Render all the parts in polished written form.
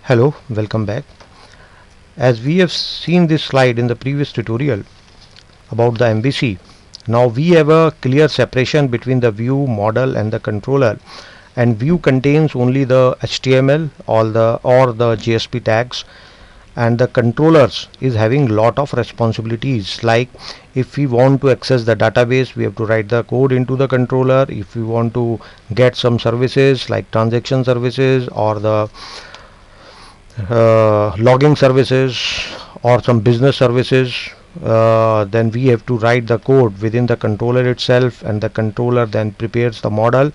Hello, welcome back. As we have seen this slide in the previous tutorial about the MVC, now we have a clear separation between the view, model and the controller, and view contains only the HTML or the JSP tags, and the controllers is having lot of responsibilities. Like if we want to access the database, we have to write the code into the controller. If we want to get some services like transaction services or the logging services or some business services, then we have to write the code within the controller itself, and the controller then prepares the model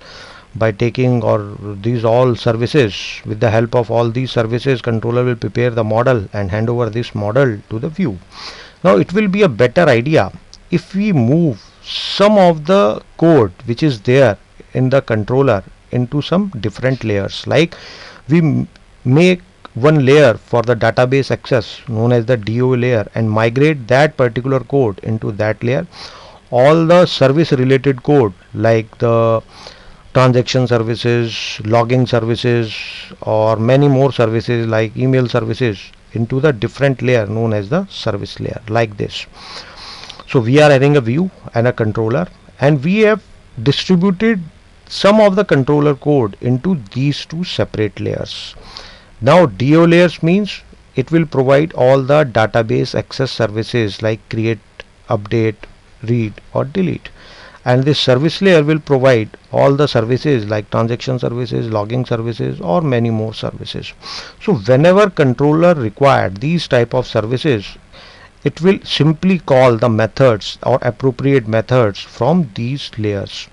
by taking or these all services. With the help of all these services, controller will prepare the model and hand over this model to the view. Now it will be a better idea if we move some of the code which is there in the controller into some different layers. Like we make one layer for the database access known as the DO layer and migrate that particular code into that layer. All the service related code like the transaction services, logging services or many more services like email services into the different layer known as the service layer, like this. So we are having a view and a controller, and we have distributed some of the controller code into these two separate layers. Now DO layers means it will provide all the database access services like create, update, read or delete, and this service layer will provide all the services like transaction services, logging services or many more services. So whenever controller required these type of services, it will simply call the methods or appropriate methods from these layers.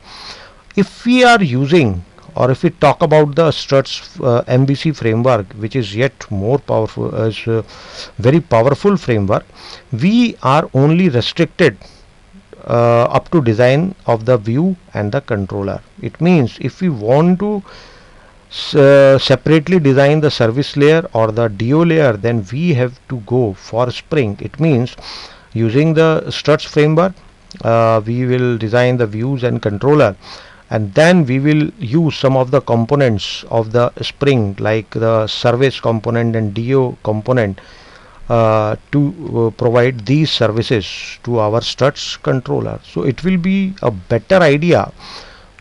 If we are using, or if we talk about the Struts MVC framework, which is yet more powerful, very powerful framework, we are only restricted up to design of the view and the controller. It means if we want to separately design the service layer or the DO layer, then we have to go for Spring. It means using the Struts framework, we will design the views and controller, and then we will use some of the components of the Spring like the service component and DO component to provide these services to our Struts controller. So it will be a better idea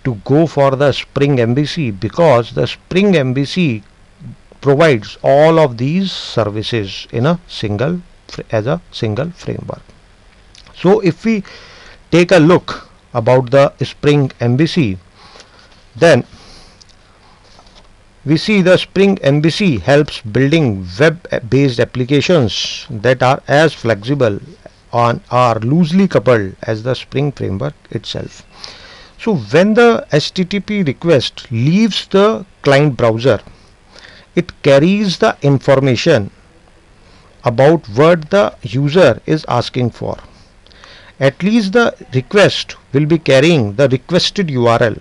to go for the Spring MVC, because the Spring MVC provides all of these services in a single framework. So if we take a look about the Spring MVC, then we see the Spring MVC helps building web-based applications that are as flexible and are loosely coupled as the Spring framework itself. So when the HTTP request leaves the client browser, it carries the information about what the user is asking for. At least the request will be carrying the requested URL,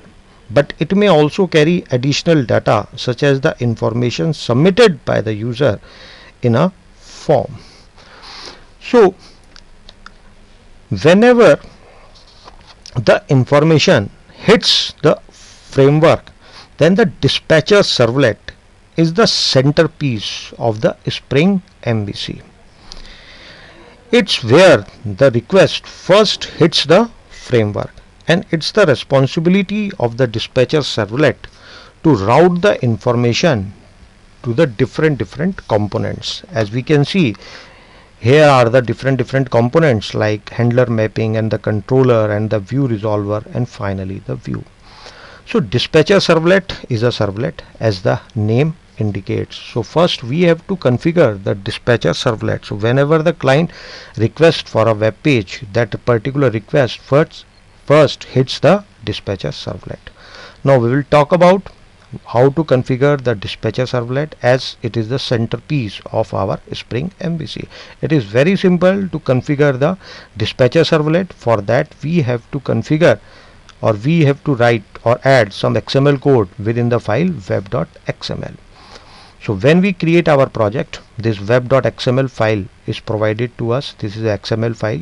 but it may also carry additional data such as the information submitted by the user in a form. So whenever the information hits the framework, then the dispatcher servlet is the centerpiece of the Spring MVC. It's where the request first hits the framework, and it's the responsibility of the dispatcher servlet to route the information to the different components. As we can see, here are the different components like handler mapping and the controller and the view resolver and finally the view. So dispatcher servlet is a servlet as the name indicates. So first we have to configure the dispatcher servlet. So whenever the client requests for a web page, that particular request first hits the dispatcher servlet. Now we will talk about how to configure the dispatcher servlet, as it is the centerpiece of our Spring MVC. It is very simple to configure the dispatcher servlet. For that we have to configure, or we have to write or add some XML code within the file web.xml. So when we create our project, this web.xml file is provided to us. This is the XML file.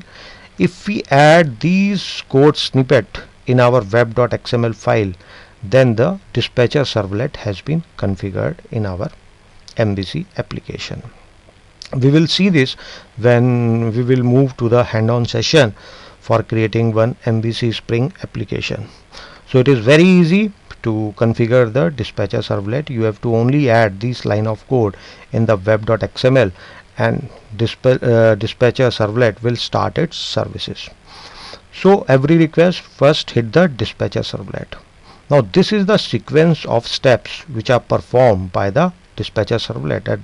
If we add these code snippet in our web.xml file, then the dispatcher servlet has been configured in our MVC application. We will see this when we will move to the hand-on session for creating one MVC Spring application. So it is very easy to configure the dispatcher servlet. You have to only add this line of code in the web.xml and dispatcher servlet will start its services. So every request first hit the dispatcher servlet. Now this is the sequence of steps which are performed by the dispatcher servlet, and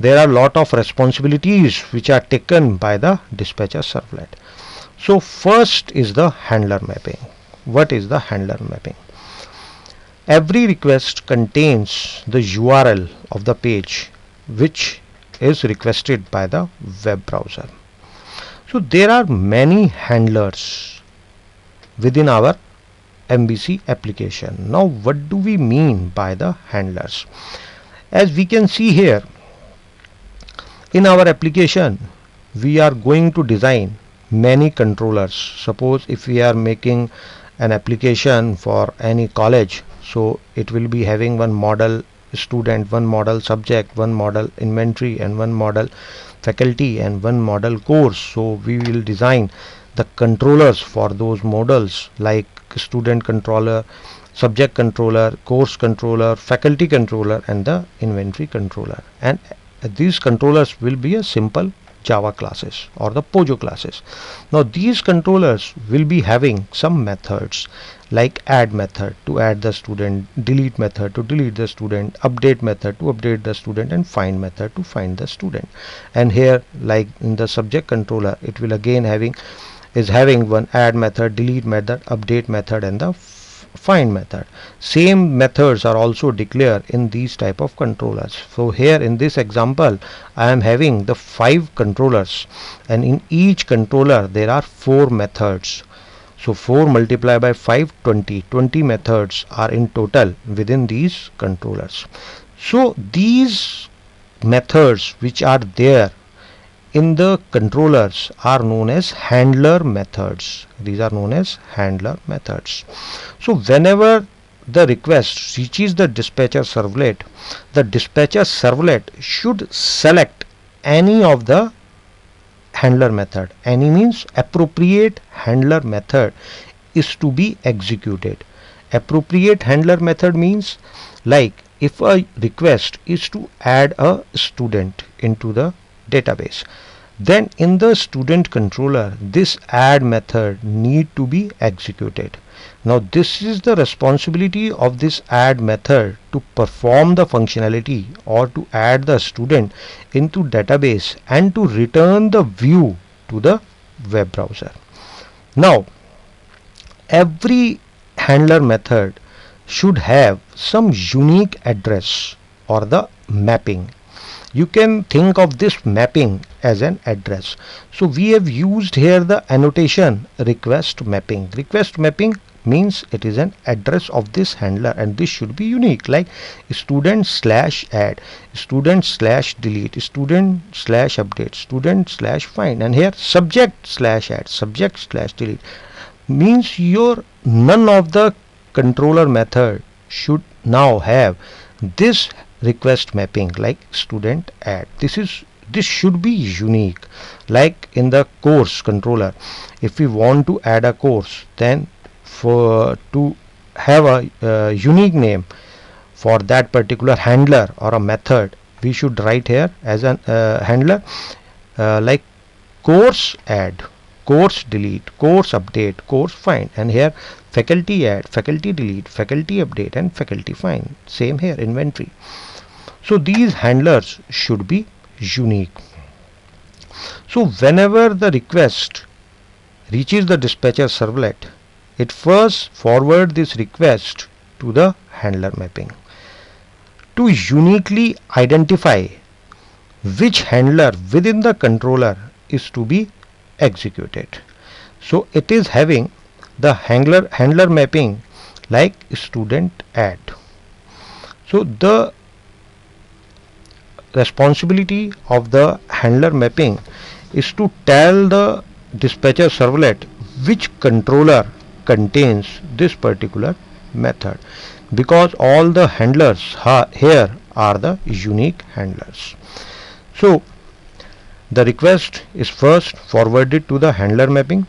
there are lot of responsibilities which are taken by the dispatcher servlet. So first is the handler mapping. What is the handler mapping? Every request contains the URL of the page which is requested by the web browser. So there are many handlers within our MVC application. Now what do we mean by the handlers? As we can see here, in our application we are going to design many controllers. Suppose if we are making an application for any college, so it will be having one model student, one model subject, one model inventory, and one model faculty, and one model course. So we will design the controllers for those models, like student controller, subject controller, course controller, faculty controller, and the inventory controller. And these controllers will be a simple Java classes or the Pojo classes. Now these controllers will be having some methods like add method to add the student, delete method to delete the student, update method to update the student, and find method to find the student. And here, like in the subject controller, it will again having one add method, delete method, update method, and the find method. Same methods are also declared in these type of controllers. So here in this example I am having the 5 controllers, and in each controller there are 4 methods. So 4 multiplied by 5, 20 methods are in total within these controllers. So these methods which are there in the controllers are known as handler methods. These are known as handler methods. So whenever the request reaches the dispatcher servlet should select any of the handler method. Any means appropriate handler method is to be executed. Appropriate handler method means, like if a request is to add a student into the database, then in the student controller this add method need to be executed. Now this is the responsibility of this add method to perform the functionality or to add the student into database and to return the view to the web browser. Now every handler method should have some unique address or the mapping. You can think of this mapping as an address. So we have used here the annotation request mapping. Request mapping means it is an address of this handler, and this should be unique, like student slash add, student slash delete, student slash update, student slash find, and here subject slash add, subject slash delete. Means your none of the controller method should now have this request mapping like student add. This should be unique. Like in the course controller, if we want to add a course, then to have a unique name for that particular handler or a method, we should write here as an handler like course add, course delete, course update, course find, and here faculty add, faculty delete, faculty update, and faculty find. Same here inventory. So these handlers should be unique. So whenever the request reaches the dispatcher servlet, it first forward this request to the handler mapping to uniquely identify which handler within the controller is to be executed. So it is having the handler mapping like student add. So the responsibility of the handler mapping is to tell the dispatcher servlet which controller contains this particular method, because all the handlers here are the unique handlers. So the request is first forwarded to the handler mapping.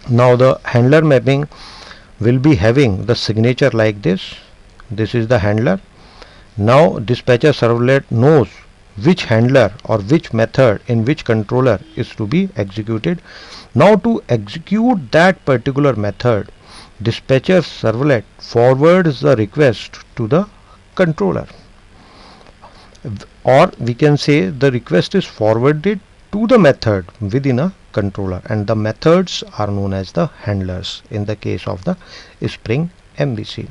Now the handler mapping will be having the signature like this. This is the handler. Now dispatcher servlet knows which handler or which method in which controller is to be executed. Now to execute that particular method, dispatcher servlet forwards the request to the controller, or we can say the request is forwarded to the method within a controller, and the methods are known as the handlers in the case of the Spring MVC.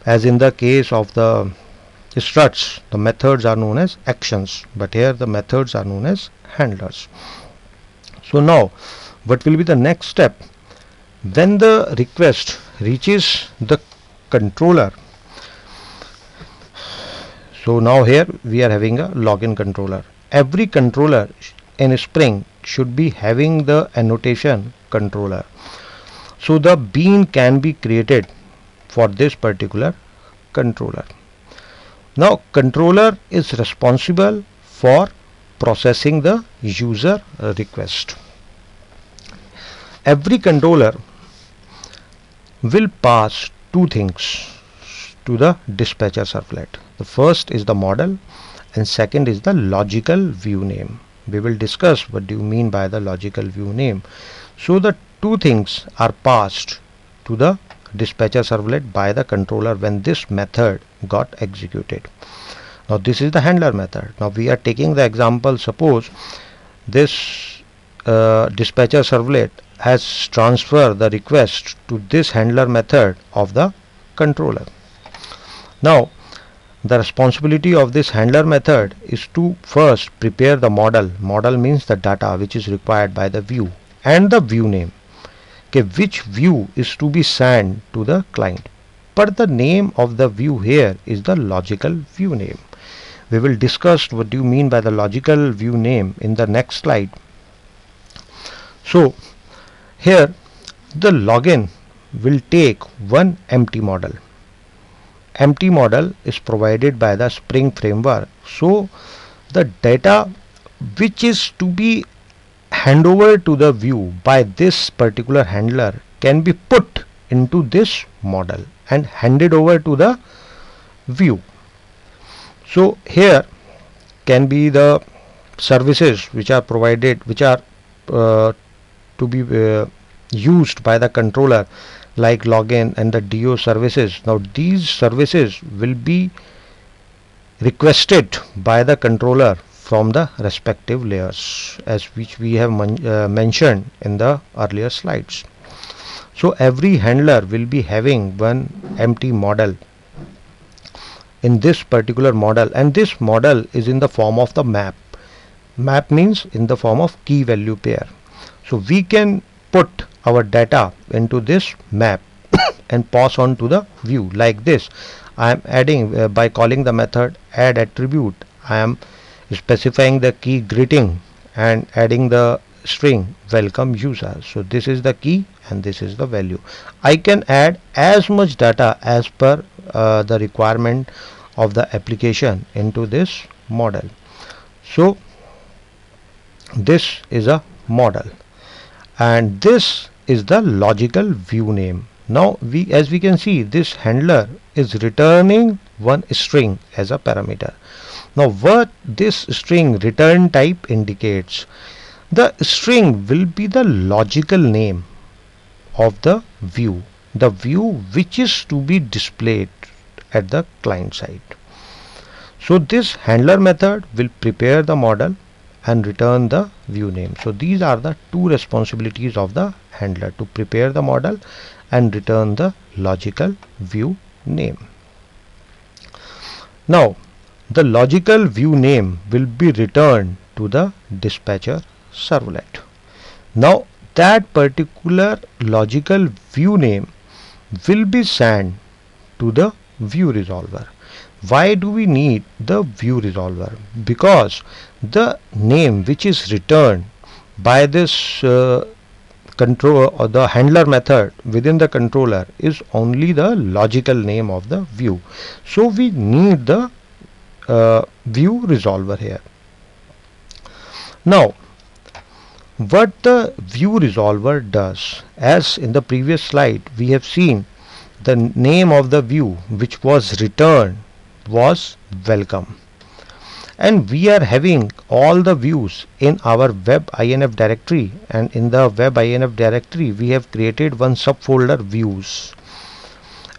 As in the case of the struts, the methods are known as actions, but here the methods are known as handlers. So now what will be the next step? When the request reaches the controller, so now here we are having a login controller. Every controller in Spring should be having the annotation controller. So the bean can be created for this particular controller. Now controller is responsible for processing the user request. Every controller will pass two things to the dispatcher servlet. The first is the model and second is the logical view name. We will discuss what do you mean by the logical view name. So the two things are passed to the dispatcher servlet by the controller when this method got executed. Now this is the handler method. Now we are taking the example, suppose this dispatcher servlet has transferred the request to this handler method of the controller. Now the responsibility of this handler method is to first prepare the model. Model means the data which is required by the view, and the view name, okay, which view is to be sent to the client. But the name of the view here is the logical view name. We will discuss what do you mean by the logical view name in the next slide. So here the login will take one empty model. Empty model is provided by the Spring framework. So the data which is to be handed over to the view by this particular handler can be put into this model and handed over to the view. So here can be the services which are provided, which are to be used by the controller, like login and the DO services. Now these services will be requested by the controller from the respective layers, as which we have mentioned in the earlier slides. So every handler will be having one empty model in this particular model, and this model is in the form of the map. Map means in the form of key value pair. So we can put our data into this map and pass on to the view like this. I am adding by calling the method add attribute. I am specifying the key greeting and adding the string welcome user. So this is the key and this is the value. I can add as much data as per the requirement of the application into this model. So this is a model and this is the logical view name. Now as we can see, this handler is returning one string as a parameter. Now what this string return type indicates, the string will be the logical name of the view which is to be displayed at the client side. So this handler method will prepare the model and return the view name. So these are the two responsibilities of the handler, to prepare the model and return the logical view name. Now the logical view name will be returned to the dispatcher servlet. Now that particular logical view name will be sent to the view resolver. Why do we need the view resolver? Because the name which is returned by this control or the handler method within the controller is only the logical name of the view. So we need the view resolver here. Now what the view resolver does, as in the previous slide we have seen, the name of the view which was returned was welcome, and we are having all the views in our web inf directory, and in the web inf directory we have created one subfolder views,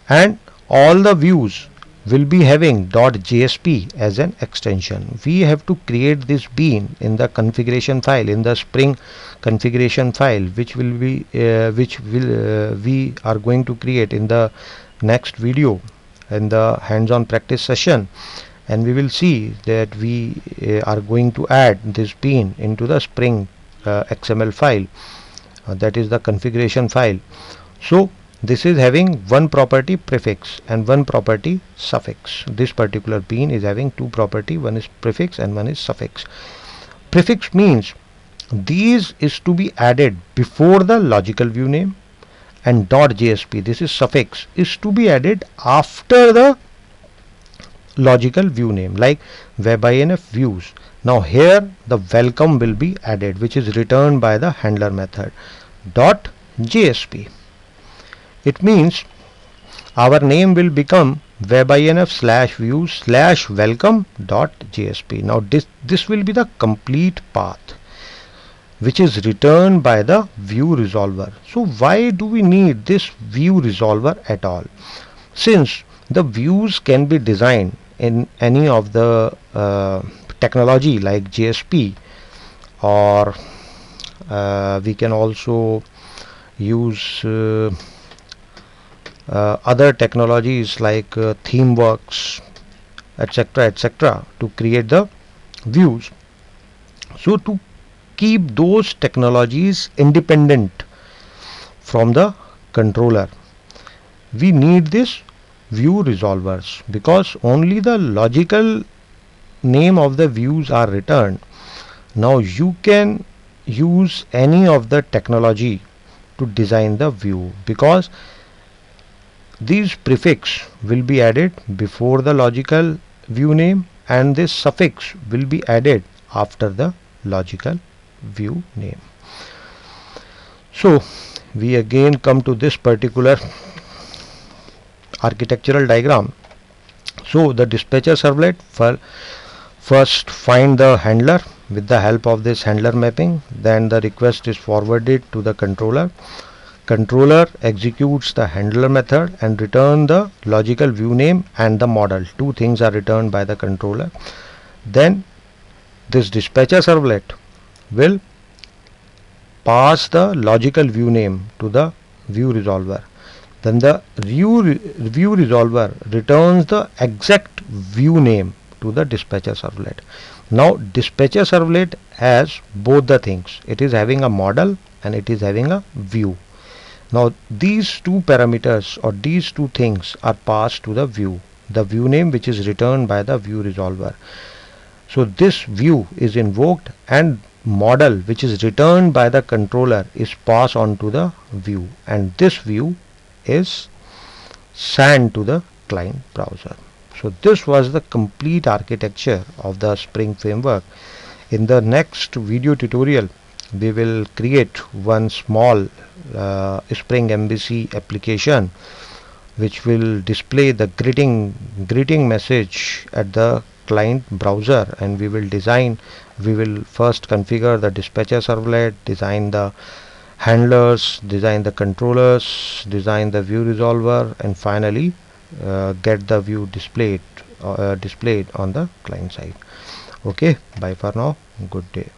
and all the views will be having .jsp as an extension. We have to create this bean in the configuration file, in the Spring configuration file, which will be we are going to create in the next video in the hands-on practice session, and we will see that we are going to add this bean into the Spring XML file, that is the configuration file. So this is having one property prefix and one property suffix. This particular bean is having two property, one is prefix and one is suffix. Prefix means these is to be added before the logical view name, and .jsp, this is suffix, is to be added after the logical view name, like webinf views. Now here the welcome will be added, which is returned by the handler method .jsp. It means our name will become webinf/views/welcome.jsp. Now this will be the complete path which is returned by the view resolver. So why do we need this view resolver at all? Since the views can be designed in any of the technology like JSP, or we can also use other technologies like ThemeWorks, etc., to create the views. So to keep those technologies independent from the controller, we need this view resolvers, because only the logical name of the views are returned. Now you can use any of the technology to design the view, because these prefix will be added before the logical view name, and this suffix will be added after the logical view name. So we again come to this particular architectural diagram. So the dispatcher servlet first find the handler with the help of this handler mapping, then the request is forwarded to the controller. Controller executes the handler method and return the logical view name and the model. Two things are returned by the controller. Then this dispatcher servlet will pass the logical view name to the view resolver. Then the view resolver returns the exact view name to the dispatcher servlet. Now dispatcher servlet has both the things. It is having a model and it is having a view. Now these two parameters or these two things are passed to the view name, which is returned by the view resolver. So this view is invoked, and model which is returned by the controller is passed on to the view, and this view is sent to the client browser. So this was the complete architecture of the Spring framework. In the next video tutorial we will create one small Spring MVC application which will display the greeting message at the client browser, and we will first configure the dispatcher servlet, design the handlers, design the controllers, design the view resolver, and finally get the view displayed on the client side. Okay, bye for now, good day.